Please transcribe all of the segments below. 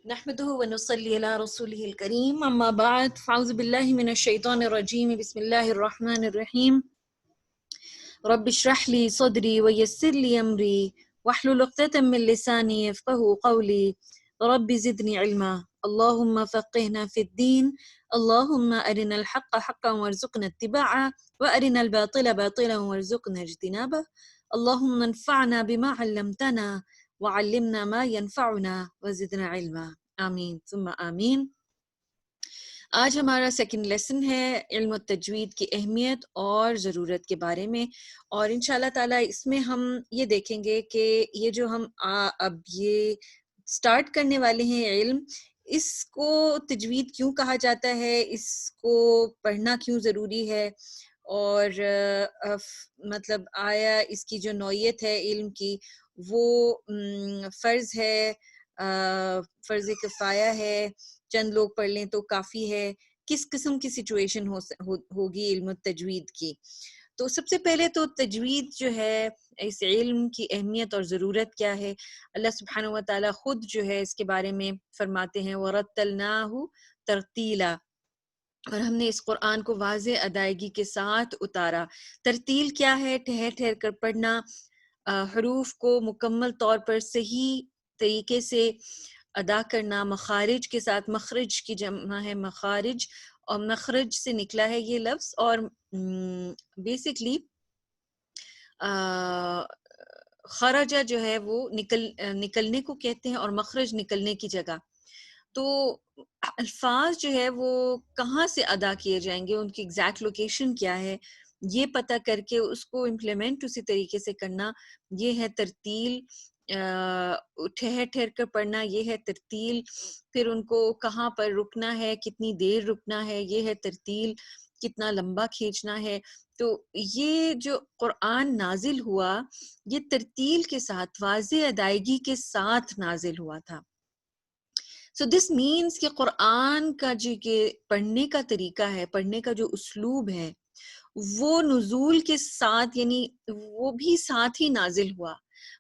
نحمده ونصلي على رسوله الكريم أما بعد فأعوذ بالله من الشيطان الرجيم بسم الله الرحمن الرحيم رب اشرح لي صدري ويسر لي أمري واحلل عقدة من لساني يفقهوا قولي رب زدني علما اللهم فقهنا في الدين اللهم أرنا الحق حقا وارزقنا اتباعه وأرنا الباطل باطلا وارزقنا اجتنابه اللهم انفعنا بما علمتنا وعلمنا ما ينفعنا وزدنا علما آمین ثم آمین۔ آج ہمارا سیکنڈ لیسن ہے علم التجوید کی اہمیت اور ضرورت کے بارے میں، اور انشاءاللہ تعالی اس میں ہم یہ دیکھیں گے کہ یہ جو ہم اب یہ سٹارٹ کرنے والے ہیں علم، اس کو تجوید کیوں کہا جاتا ہے، اس کو پڑھنا کیوں ضروری ہے، اور مطلب آیا اس کی جو نوعیت ہے علم کی وہ فرض ہے، فرض کفایہ ہے، چند لوگ پڑھ لیں تو کافی ہے، کس قسم کی سچویشن ہوگی علم التجوید کی۔ تو سب سے پہلے تو تجوید جو ہے، اس علم کی اہمیت اور ضرورت کیا ہے، اللہ سبحانہ و تعالیٰ خود جو ہے اس کے بارے میں فرماتے ہیں وَرَتَّلْنَاهُ تَرْتِيلًا، اور ہم نے اس قرآن کو واضح ادائیگی کے ساتھ اتارا۔ ترتیل کیا ہے؟ ٹھہر ٹھہر کر پڑھنا، حروف کو مکمل طور پر صحیح طریقے سے ادا کرنا، مخارج کے ساتھ، مخرج کی جمع ہے مخارج، اور مخرج سے نکلا ہے یہ لفظ، اور بیسکلی خرجہ جو ہے وہ نکلنے کو کہتے ہیں، اور مخرج نکلنے کی جگہ۔ تو الفاظ جو ہے وہ کہاں سے ادا کیے جائیں گے، ان کی ایگزیکٹ لوکیشن کیا ہے، یہ پتہ کر کے اس کو امپلیمنٹ اسی طریقے سے کرنا، یہ ہے ترتیل۔ ٹھہر ٹھہر کر پڑھنا، یہ ہے ترتیل۔ پھر ان کو کہاں پر رکنا ہے، کتنی دیر رکنا ہے، یہ ہے ترتیل۔ کتنا لمبا کھینچنا ہے۔ تو یہ جو قرآن نازل ہوا، یہ ترتیل کے ساتھ، واضح ادائیگی کے ساتھ نازل ہوا تھا۔ سو دس مینس کہ قرآن کا جو کہ پڑھنے کا طریقہ ہے، پڑھنے کا جو اسلوب ہے، وہ نزول کے ساتھ، یعنی وہ بھی ساتھ ہی نازل ہوا۔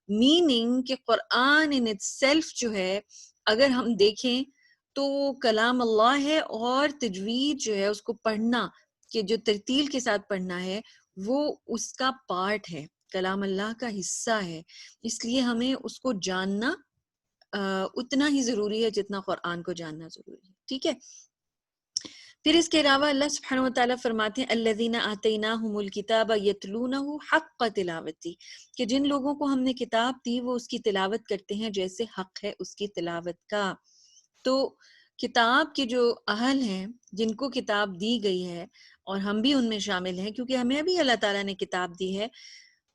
میننگ کہ قرآن ان اٹ سیلف جو ہے، اگر ہم دیکھیں تو وہ کلام اللہ ہے، اور تجوید جو ہے اس کو پڑھنا، کہ جو ترتیل کے ساتھ پڑھنا ہے، وہ اس کا پارٹ ہے، کلام اللہ کا حصہ ہے۔ اس لیے ہمیں اس کو جاننا اتنا ہی ضروری ہے جتنا قرآن کو جاننا ضروری ہے، ٹھیک ہے۔ پھر اس کے علاوہ اللہ سبحانہ وتعالیٰ فرماتے ہیں الذین آتیناہم الکتاب یتلونہ حق تلاوتی، کہ جن لوگوں کو ہم نے کتاب دی وہ اس کی تلاوت کرتے ہیں جیسے حق ہے اس کی تلاوت کا۔ تو کتاب کے جو اہل ہیں، جن کو کتاب دی گئی ہے، اور ہم بھی ان میں شامل ہیں کیونکہ ہمیں بھی اللہ تعالیٰ نے کتاب دی ہے،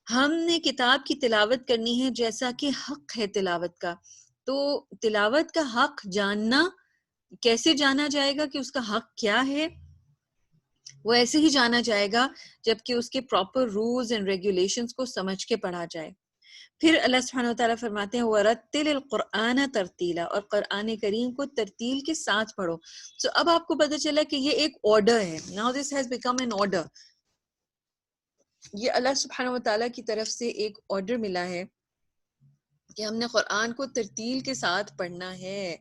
ہم نے کتاب کی تلاوت کرنی ہے جیسا کہ حق ہے تلاوت کا۔ تو تلاوت کا حق جاننا، کیسے جانا جائے گا کہ اس کا حق کیا ہے؟ وہ ایسے ہی جانا جائے گا جبکہ اس کے پراپر رولز اینڈ ریگولیشنز کو سمجھ کے پڑھا جائے۔ پھر اللہ سبحانہ وتعالیٰ فرماتے ہیں وَرَتِّلِ الْقُرْآنَ تَرْتِيلًا، اور قرآن کریم کو ترتیل کے ساتھ پڑھو۔ سو اب آپ کو پتہ چلا کہ یہ ایک آرڈر ہے۔ Now this has become an order۔ یہ اللہ سبحانہ وتعالیٰ کی طرف سے ایک آرڈر ملا ہے کہ ہم نے قرآن کو ترتیل کے ساتھ پڑھنا ہے،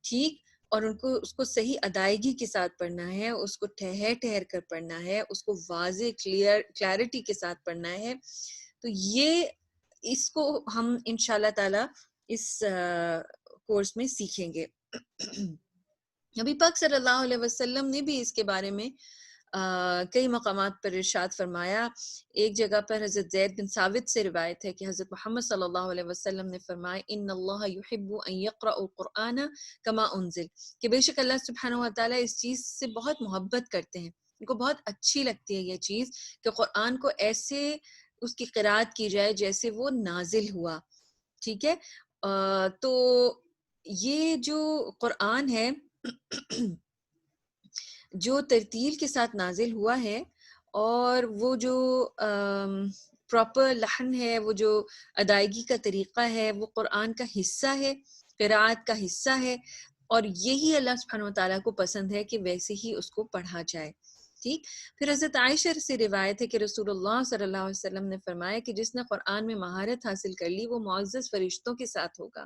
ٹھیک، اور ان کو اس کو صحیح ادائیگی کے ساتھ پڑھنا ہے، اس کو ٹھہر ٹھہر کر پڑھنا ہے، اس کو واضح کلیئرٹی کے ساتھ پڑھنا ہے۔ تو یہ اس کو ہم انشاءاللہ تعالی اس کورس میں سیکھیں گے۔ نبی پاک صلی اللہ علیہ وسلم نے بھی اس کے بارے میں کئی مقامات پر ارشاد فرمایا۔ ایک جگہ پر حضرت زید بن ثابت سے روایت ہے کہ حضرت محمد صلی اللہ علیہ وسلم نے فرمایا ان اللہ یحب ان یقرأ القرآن کما انزل، کہ بے شک اللہ سبحانہ و تعالیٰ اس چیز سے بہت محبت کرتے ہیں، ان کو بہت اچھی لگتی ہے یہ چیز کہ قرآن کو ایسے اس کی قرأت کی جائے جیسے وہ نازل ہوا، ٹھیک ہے۔ تو یہ جو قرآن ہے جو ترتیل کے ساتھ نازل ہوا ہے، اور وہ جو پراپر لحن ہے، وہ جو ادائیگی کا طریقہ ہے، وہ قرآن کا حصہ ہے، قرأت کا حصہ ہے، اور یہی اللہ سبحانہ وتعالیٰ کو پسند ہے کہ ویسے ہی اس کو پڑھا جائے، ٹھیک۔ پھر حضرت عائشہ سے روایت ہے کہ رسول اللہ صلی اللہ علیہ وسلم نے فرمایا کہ جس نے قرآن میں مہارت حاصل کر لی وہ معزز فرشتوں کے ساتھ ہوگا۔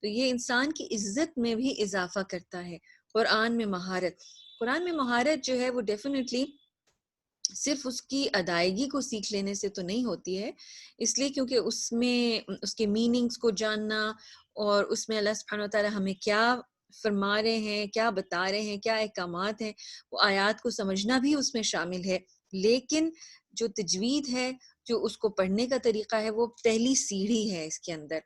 تو یہ انسان کی عزت میں بھی اضافہ کرتا ہے۔ قرآن میں مہارت جو ہے وہ ڈیفینیٹلی صرف اس کی ادائیگی کو سیکھ لینے سے تو نہیں ہوتی ہے، اس لیے کیونکہ اس میں اس کے میننگز کو جاننا، اور اس میں اللہ سبحانہ وتعالیٰ ہمیں کیا فرما رہے ہیں، کیا بتا رہے ہیں، کیا احکامات ہیں، وہ آیات کو سمجھنا بھی اس میں شامل ہے۔ لیکن جو تجوید ہے، جو اس کو پڑھنے کا طریقہ ہے، وہ پہلی سیڑھی ہے اس کے اندر۔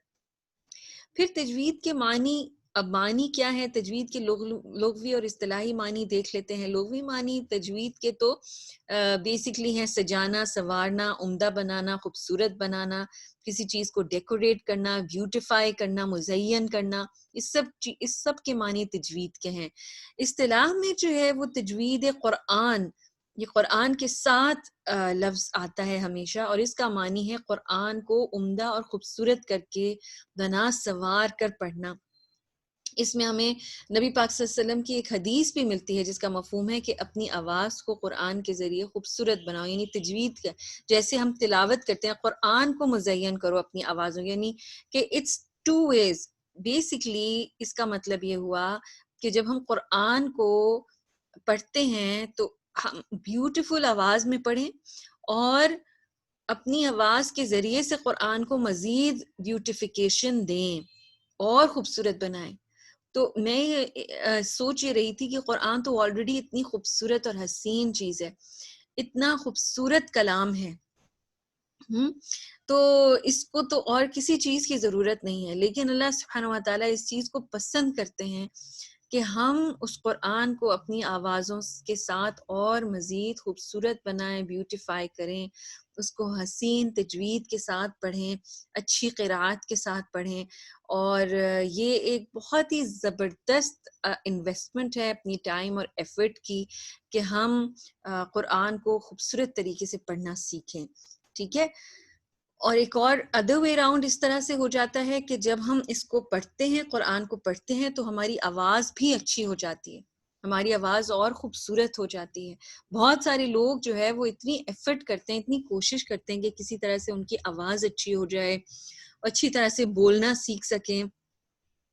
پھر تجوید کے معنی، اب معنی کیا ہے تجوید کے؟ لغوی اور اصطلاحی معنی دیکھ لیتے ہیں۔ لغوی معنی تجوید کے تو بیسکلی ہیں سجانا، سنوارنا، عمدہ بنانا، خوبصورت بنانا، کسی چیز کو ڈیکوریٹ کرنا، بیوٹیفائی کرنا، مزین کرنا، اس سب کے معنی تجوید کے ہیں۔ اصطلاح میں جو ہے وہ تجوید قرآن، یہ قرآن کے ساتھ لفظ آتا ہے ہمیشہ، اور اس کا معنی ہے قرآن کو عمدہ اور خوبصورت کر کے بنا سنوار کر پڑھنا۔ اس میں ہمیں نبی پاک صلی اللہ علیہ وسلم کی ایک حدیث بھی ملتی ہے جس کا مفہوم ہے کہ اپنی آواز کو قرآن کے ذریعے خوبصورت بناؤ، یعنی تجوید کا جیسے ہم تلاوت کرتے ہیں قرآن کو مزین کرو اپنی آوازوں، یعنی کہ اٹس ٹو ویز۔ بیسکلی اس کا مطلب یہ ہوا کہ جب ہم قرآن کو پڑھتے ہیں تو ہم بیوٹیفل آواز میں پڑھیں، اور اپنی آواز کے ذریعے سے قرآن کو مزید بیوٹیفیکیشن دیں اور خوبصورت بنائیں۔ تو میں سوچ یہ رہی تھی کہ قرآن تو آلریڈی اتنی خوبصورت اور حسین چیز ہے، اتنا خوبصورت کلام ہے، تو اس کو تو اور کسی چیز کی ضرورت نہیں ہے، لیکن اللہ سبحانہ و تعالیٰ اس چیز کو پسند کرتے ہیں کہ ہم اس قرآن کو اپنی آوازوں کے ساتھ اور مزید خوبصورت بنائیں، بیوٹیفائی کریں، اس کو حسین تجوید کے ساتھ پڑھیں، اچھی قرأت کے ساتھ پڑھیں، اور یہ ایک بہت ہی زبردست انویسٹمنٹ ہے اپنی ٹائم اور ایفرٹ کی کہ ہم قرآن کو خوبصورت طریقے سے پڑھنا سیکھیں، ٹھیک ہے۔ اور ایک اور ادر وے راؤنڈ اس طرح سے ہو جاتا ہے کہ جب ہم اس کو پڑھتے ہیں، قرآن کو پڑھتے ہیں، تو ہماری آواز بھی اچھی ہو جاتی ہے، ہماری آواز اور خوبصورت ہو جاتی ہے۔ بہت سارے لوگ جو ہے وہ اتنی ایفرٹ کرتے ہیں، اتنی کوشش کرتے ہیں کہ کسی طرح سے ان کی آواز اچھی ہو جائے، اچھی طرح سے بولنا سیکھ سکیں،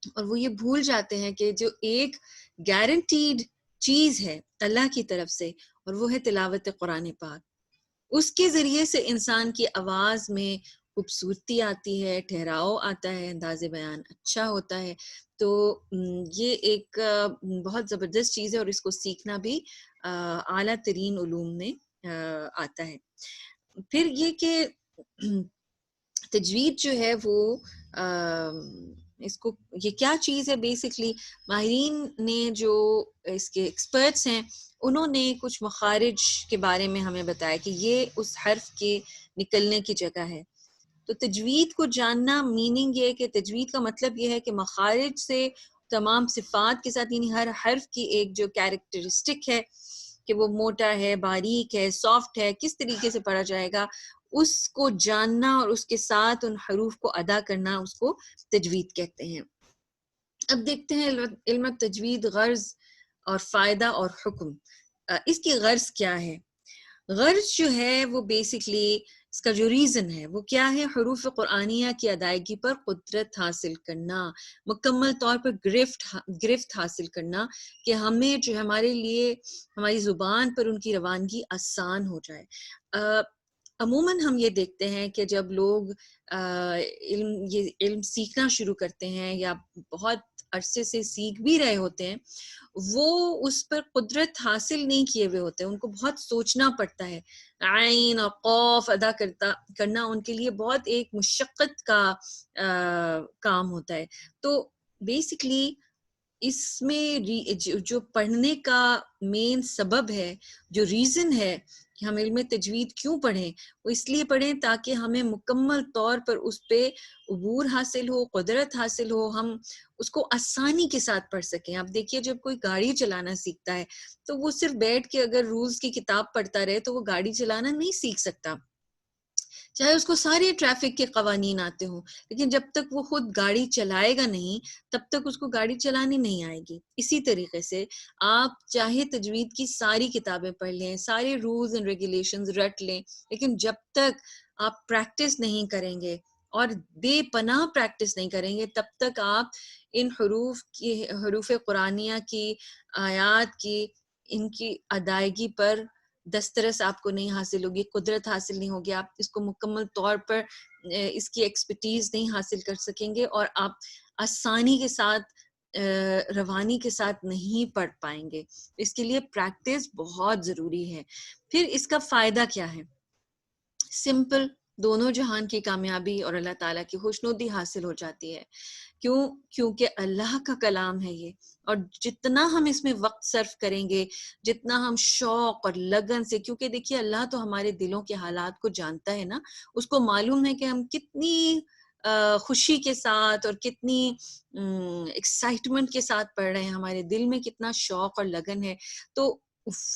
اور وہ یہ بھول جاتے ہیں کہ جو ایک گارنٹیڈ چیز ہے اللہ کی طرف سے، اور وہ ہے تلاوت قرآن پاک۔ اس کے ذریعے سے انسان کی آواز میں خوبصورتی آتی ہے، ٹھہراؤ آتا ہے، انداز بیان اچھا ہوتا ہے۔ تو یہ ایک بہت زبردست چیز ہے، اور اس کو سیکھنا بھی اعلیٰ ترین علوم میں آتا ہے۔ پھر یہ کہ تجوید جو ہے وہ اس کو یہ کیا چیز ہے، بیسکلی ماہرین نے جو اس کے ایکسپرٹس ہیں انہوں نے کچھ مخارج کے بارے میں ہمیں بتایا کہ یہ اس حرف کے نکلنے کی جگہ ہے۔ تو تجوید کو جاننا میننگ یہ ہے کہ تجوید کا مطلب یہ ہے کہ مخارج سے تمام صفات کے ساتھ، یعنی ہر حرف کی ایک جو کیریکٹرسٹک ہے کہ وہ موٹا ہے، باریک ہے، سافٹ ہے، کس طریقے سے پڑھا جائے گا، اس کو جاننا اور اس کے ساتھ ان حروف کو ادا کرنا، اس کو تجوید کہتے ہیں۔ اب دیکھتے ہیں علم تجوید غرض اور فائدہ اور حکم۔ اس کی غرض کیا ہے؟ غرض جو ہے وہ بیسکلی اس کا جو ریزن ہے وہ کیا ہے؟ حروف قرآنیہ کی ادائیگی پر قدرت حاصل کرنا، مکمل طور پر گرفت حاصل کرنا، کہ ہمیں جو ہمارے لیے ہماری زبان پر ان کی روانگی آسان ہو جائے۔ عموماً ہم یہ دیکھتے ہیں کہ جب لوگ علم سیکھنا شروع کرتے ہیں یا بہت عرصے سے سیکھ بھی رہے ہوتے ہیں، وہ اس پر قدرت حاصل نہیں کیے ہوئے ہوتے ہیں، ان کو بہت سوچنا پڑتا ہے، عین اور قاف ادا کرنا ان کے لیے بہت ایک مشقت کا کام ہوتا ہے۔ تو بیسکلی اس میں جو پڑھنے کا مین سبب ہے، جو ریزن ہے کہ ہم علم تجوید کیوں پڑھیں، وہ اس لیے پڑھیں تاکہ ہمیں مکمل طور پر اس پہ عبور حاصل ہو، قدرت حاصل ہو، ہم اس کو آسانی کے ساتھ پڑھ سکیں۔ آپ دیکھیے جب کوئی گاڑی چلانا سیکھتا ہے تو وہ صرف بیٹھ کے اگر رولز کی کتاب پڑھتا رہے تو وہ گاڑی چلانا نہیں سیکھ سکتا، چاہے اس کو سارے ٹریفک کے قوانین آتے ہوں، لیکن جب تک وہ خود گاڑی چلائے گا نہیں تب تک اس کو گاڑی چلانی نہیں آئے گی۔ اسی طریقے سے آپ چاہے تجوید کی ساری کتابیں پڑھ لیں، سارے رولز اینڈ ریگولیشنز رٹ لیں، لیکن جب تک آپ پریکٹس نہیں کریں گے اور بے پناہ پریکٹس نہیں کریں گے تب تک آپ ان حروف قرآنیہ کی آیات کی ان کی ادائیگی پر دسترس آپ کو نہیں حاصل ہوگی، قدرت حاصل نہیں ہوگی، آپ اس کو مکمل طور پر اس کی ایکسپرٹیز نہیں حاصل کر سکیں گے، اور آپ آسانی کے ساتھ روانی کے ساتھ نہیں پڑھ پائیں گے. اس کے لیے پریکٹس بہت ضروری ہے. پھر اس کا فائدہ کیا ہے؟ سمپل، دونوں جہان کی کامیابی اور اللہ تعالیٰ کی خوشنودی حاصل ہو جاتی ہے. کیونکہ اللہ کا کلام ہے یہ، اور جتنا ہم اس میں وقت صرف کریں گے، جتنا ہم شوق اور لگن سے، کیونکہ دیکھیے اللہ تو ہمارے دلوں کے حالات کو جانتا ہے نا، اس کو معلوم ہے کہ ہم کتنی خوشی کے ساتھ اور کتنی ایکسائٹمنٹ کے ساتھ پڑھ رہے ہیں، ہمارے دل میں کتنا شوق اور لگن ہے. تو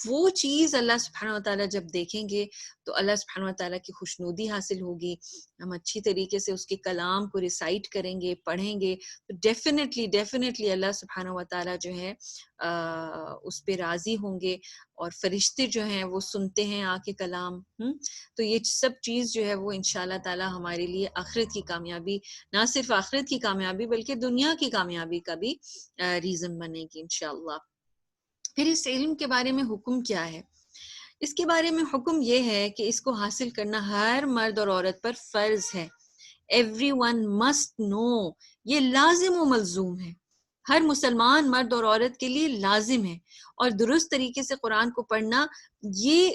وہ چیز اللہ سبحانہ و تعالیٰ جب دیکھیں گے تو اللہ سبحانہ و تعالیٰ کی خوشنودی حاصل ہوگی. ہم اچھی طریقے سے اس کے کلام کو ریسائٹ کریں گے، پڑھیں گے، تو ڈیفینیٹلی اللہ سبحانہ و تعالیٰ جو ہے اس پہ راضی ہوں گے، اور فرشتے جو ہیں وہ سنتے ہیں آ کے کلام. تو یہ سب چیز جو ہے وہ انشاءاللہ تعالی ہمارے لیے آخرت کی کامیابی، نہ صرف آخرت کی کامیابی بلکہ دنیا کی کامیابی کا بھی ریزن بنے گی انشاءاللہ. پھر اس علم کے بارے میں حکم کیا ہے؟ اس کے بارے میں حکم یہ ہے کہ اس کو حاصل کرنا ہر مرد اور عورت پر فرض ہے. Everyone must know، یہ لازم و ملزوم ہے، ہر مسلمان مرد اور عورت کے لیے لازم ہے. اور درست طریقے سے قرآن کو پڑھنا یہ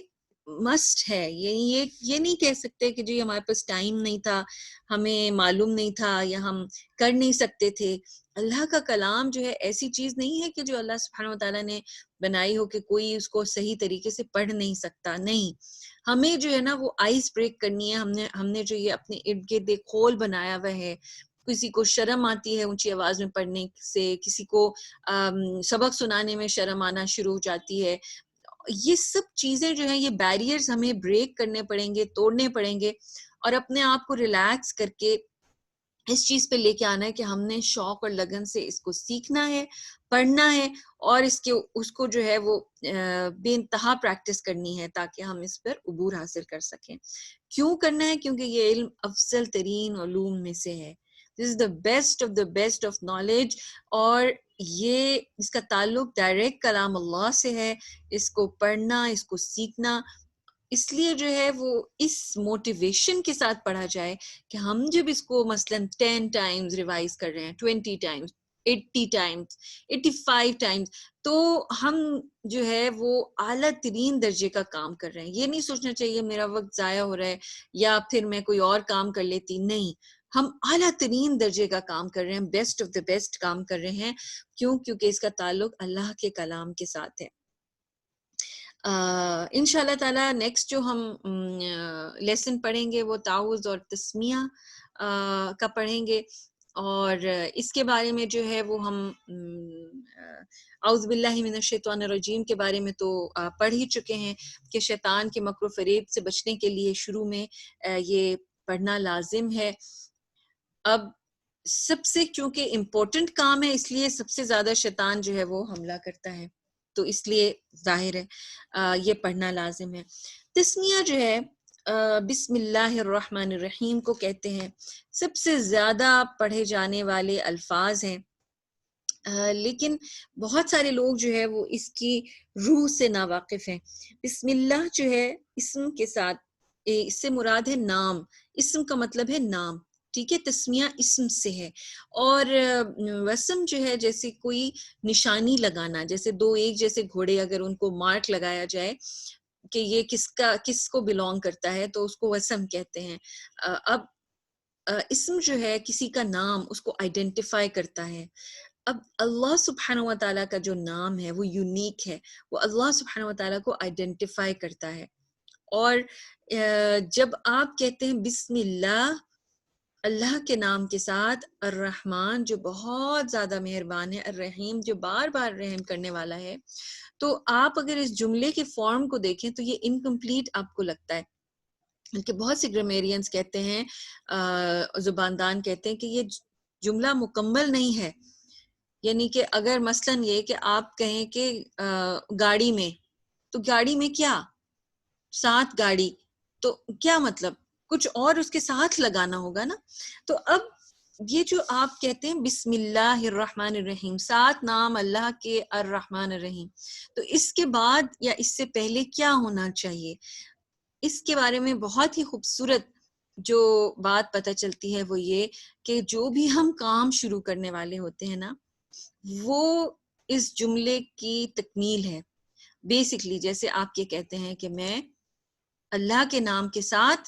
مسٹ ہے. یہ نہیں کہہ سکتے کہ جی ہمارے پاس ٹائم نہیں تھا، ہمیں معلوم نہیں تھا، یا ہم کر نہیں سکتے تھے. اللہ کا کلام جو ہے ایسی چیز نہیں ہے کہ جو اللہ سبحانہ و تعالیٰ نے بنائی ہو کہ کوئی اس کو صحیح طریقے سے پڑھ نہیں سکتا. نہیں، ہمیں جو ہے نا وہ آئس بریک کرنی ہے. ہم نے جو یہ اپنے ارد گرد ایک کھول بنایا ہوا ہے. کسی کو شرم آتی ہے اونچی آواز میں پڑھنے سے، کسی کو سبق سنانے میں شرم آنا شروع ہو جاتی ہے. یہ سب چیزیں جو ہیں، یہ بیریئرز ہمیں بریک کرنے پڑیں گے، توڑنے پڑیں گے، اور اپنے آپ کو ریلیکس کر کے اس چیز پہ لے کے آنا ہے کہ ہم نے شوق اور لگن سے اس کو سیکھنا ہے، پڑھنا ہے، اور اس کو جو ہے وہ بے انتہا پریکٹس کرنی ہے تاکہ ہم اس پر عبور حاصل کر سکیں. کیوں کرنا ہے؟ کیونکہ یہ علم افضل ترین علوم میں سے ہے. This is the best of the best of knowledge, اور یہ اس کا تعلق ڈائریکٹ کلام اللہ سے ہے. اس کو پڑھنا، اس کو سیکھنا اس لیے جو ہے وہ اس موٹیویشن کے ساتھ پڑھا جائے کہ ہم جب اس کو مثلاً 10 ٹائمز ریوائز کر رہے ہیں، 20 ٹائمز، 80 ٹائمز، 85 ٹائمز، تو ہم جو ہے وہ اعلیٰ ترین درجے کا کام کر رہے ہیں. یہ نہیں سوچنا چاہیے میرا وقت ضائع ہو رہا ہے یا پھر میں کوئی اور کام کر لیتی. نہیں، ہم اعلیٰ ترین درجے کا کام کر رہے ہیں، بیسٹ آف دا بیسٹ کام کر رہے ہیں. کیونکہ اس کا تعلق اللہ کے کلام کے ساتھ ہے. انشاءاللہ تعالی نیکسٹ جو ہم لیسن پڑھیں گے وہ تعوذ اور تسمیہ کا پڑھیں گے، اور اس کے بارے میں جو ہے وہ ہم اعوذ باللہ من الشیطان الرجیم کے بارے میں تو پڑھ ہی چکے ہیں کہ شیطان کے مکر و فریب سے بچنے کے لیے شروع میں یہ پڑھنا لازم ہے. اب سب سے چونکہ امپورٹنٹ کام ہے اس لیے سب سے زیادہ شیطان جو ہے وہ حملہ کرتا ہے، تو اس لیے ظاہر ہے یہ پڑھنا لازم ہے. تسمیہ جو ہے بسم اللہ الرحمن الرحیم کو کہتے ہیں. سب سے زیادہ پڑھے جانے والے الفاظ ہیں، لیکن بہت سارے لوگ جو ہے وہ اس کی روح سے ناواقف ہیں. بسم اللہ جو ہے اسم کے ساتھ، اس سے مراد ہے نام. اسم کا مطلب ہے نام، ٹھیک ہے. تسمیہ اسم سے ہے. اور وسم جو ہے جیسے کوئی نشانی لگانا، جیسے دو ایک جیسے گھوڑے اگر ان کو مارک لگایا جائے کہ یہ کس کو بلونگ کرتا ہے تو اس کو وسم کہتے ہیں. اب اسم جو ہے کسی کا نام اس کو آئیڈینٹیفائی کرتا ہے. اب اللہ سبحانہ و تعالیٰ کا جو نام ہے وہ یونیک ہے، وہ اللہ سبحانہ و تعالیٰ کو آئیڈینٹیفائی کرتا ہے. اور جب آپ کہتے ہیں بسم اللہ، اللہ کے نام کے ساتھ، الرحمن جو بہت زیادہ مہربان ہے، الرحیم جو بار بار رحم کرنے والا ہے، تو آپ اگر اس جملے کے فارم کو دیکھیں تو یہ انکمپلیٹ آپ کو لگتا ہے. بلکہ بہت سے گرامیرینز کہتے ہیں، زباندان کہتے ہیں کہ یہ جملہ مکمل نہیں ہے. یعنی کہ اگر مثلاً یہ کہ آپ کہیں کہ گاڑی میں، تو گاڑی میں کیا؟ ساتھ گاڑی، تو کیا مطلب؟ کچھ اور اس کے ساتھ لگانا ہوگا نا. تو اب یہ جو آپ کہتے ہیں بسم اللہ الرحمن الرحیم، 7 نام اللہ کے الرحمن الرحیم، تو اس کے بعد یا اس سے پہلے کیا ہونا چاہیے؟ اس کے بارے میں بہت ہی خوبصورت جو بات پتہ چلتی ہے وہ یہ کہ جو بھی ہم کام شروع کرنے والے ہوتے ہیں نا، وہ اس جملے کی تکمیل ہے. بیسکلی جیسے آپ یہ کہتے ہیں کہ میں اللہ کے نام کے ساتھ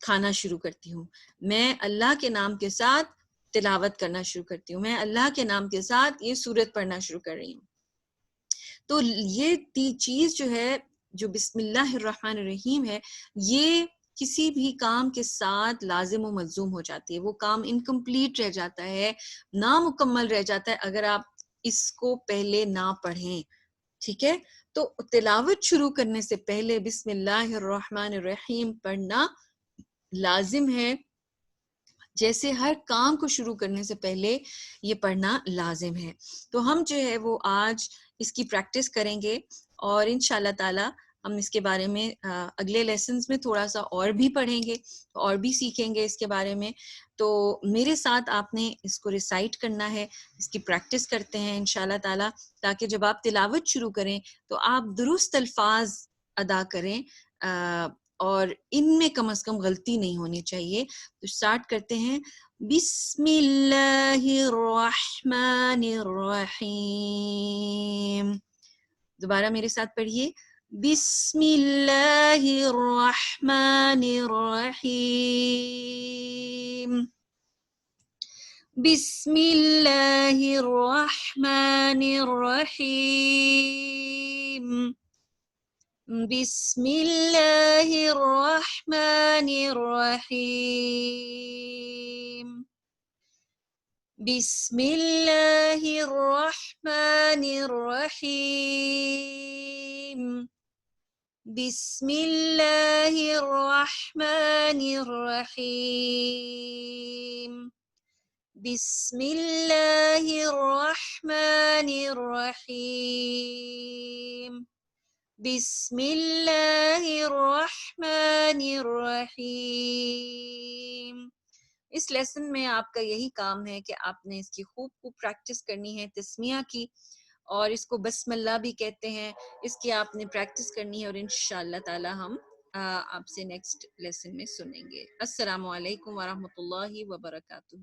کھانا شروع کرتی ہوں، میں اللہ کے نام کے ساتھ تلاوت کرنا شروع کرتی ہوں، میں اللہ کے نام کے ساتھ یہ سورت پڑھنا شروع کر رہی ہوں. تو یہ چیز جو ہے، جو بسم اللہ الرحمن الرحیم ہے، یہ کسی بھی کام کے ساتھ لازم و ملزوم ہو جاتی ہے. وہ کام انکمپلیٹ رہ جاتا ہے، نامکمل رہ جاتا ہے اگر آپ اس کو پہلے نہ پڑھیں. ٹھیک ہے، تو تلاوت شروع کرنے سے پہلے بسم اللہ الرحمن الرحیم پڑھنا لازم ہے، جیسے ہر کام کو شروع کرنے سے پہلے یہ پڑھنا لازم ہے. تو ہم جو ہے وہ آج اس کی پریکٹس کریں گے، اور انشاءاللہ تعالی ہم اس کے بارے میں اگلے لیسنز میں تھوڑا سا اور بھی پڑھیں گے اور بھی سیکھیں گے اس کے بارے میں. تو میرے ساتھ آپ نے اس کو ریسائٹ کرنا ہے، اس کی پریکٹس کرتے ہیں انشاءاللہ تعالی، تاکہ جب آپ تلاوت شروع کریں تو آپ درست الفاظ ادا کریں، اور ان میں کم از کم غلطی نہیں ہونی چاہیے. تو سٹارٹ کرتے ہیں. بسم اللہ الرحمن الرحیم. دوبارہ میرے ساتھ پڑھیے. بسم اللہ الرحمن الرحیم. بسم اللہ الرحمن الرحیم. بسم اللہ الرحمن الرحیم. بسم اللہ الرحمن الرحیم. بسم اللہ الرحمن الرحیم. بسم اللہ الرحمن الرحیم. بسم اللہ الرحمن الرحیم. اس لیسن میں آپ کا یہی کام ہے کہ آپ نے اس کی خوب پریکٹس کرنی ہے، تسمیہ کی، اور اس کو بسم اللہ بھی کہتے ہیں. اس کی آپ نے پریکٹس کرنی ہے، اور انشاءاللہ تعالی ہم آپ سے نیکسٹ لیسن میں سنیں گے. السلام علیکم ورحمۃ اللہ وبرکاتہ.